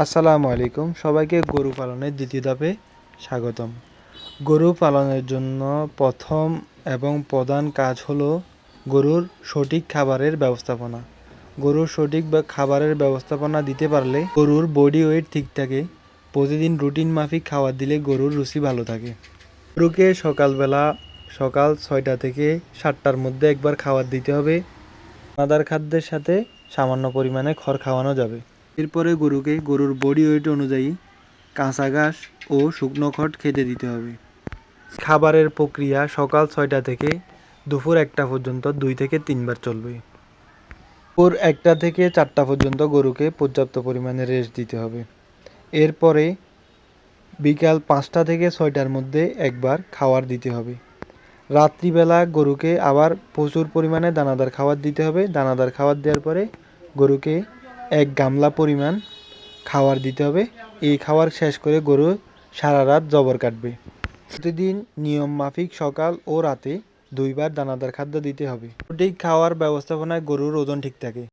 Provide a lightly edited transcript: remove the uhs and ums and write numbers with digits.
আসসালামু আলাইকুম, সবাইকে গরু পালনের দ্বিতীয় ধাপে স্বাগতম। গরু পালনের জন্য প্রথম এবং প্রধান কাজ হলো গরুর সঠিক খাবারের ব্যবস্থাপনা। গরুর সঠিক খাবারের ব্যবস্থাপনা দিতে পারলে গরুর বডি ওয়েট ঠিক থাকে। প্রতিদিন রুটিন মাফিক খাবার দিলে গরুর রুচি ভালো থাকে। গরুকে সকাল 6টা থেকে 7টার মধ্যে একবার খাবার দিতে হবে। দানাদার খাদ্যের সাথে সামান্য পরিমাণে খড় খাওয়ানো যাবে। এরপরে গরুকে গরুর বডি ওয়েট অনুযায়ী কাঁচা ঘাস ও শুকনো খড় খেতে দিতে হবে। খাবারের প্রক্রিয়া সকাল 6টা থেকে দুপুর 1টা পর্যন্ত 2 থেকে 3 বার চলবে। দুপুর 1টা থেকে 4টা পর্যন্ত গরুকে পর্যাপ্ত পরিমাণে রেস্ট দিতে হবে। এরপরে বিকাল 5টা থেকে 6টার মধ্যে একবার খাবার দিতে হবে। রাত্রিবেলা গরুকে আবার প্রচুর পরিমাণে দানাদার খাবার দিতে হবে। দানাদার খাবার দেওয়ার পরে গরুকে 1 গামলা পরিমাণ খাবার দিতে হবে। এই খাবার শেষ করে গরু সারা রাত জবর কাটবে। প্রতিদিন নিয়ম মাফিক সকাল ও রাতে 2 বার দানাদার খাদ্য দিতে হবে। সঠিক খাওয়ার ব্যবস্থাপনায় গরুর ওজন ঠিক থাকে।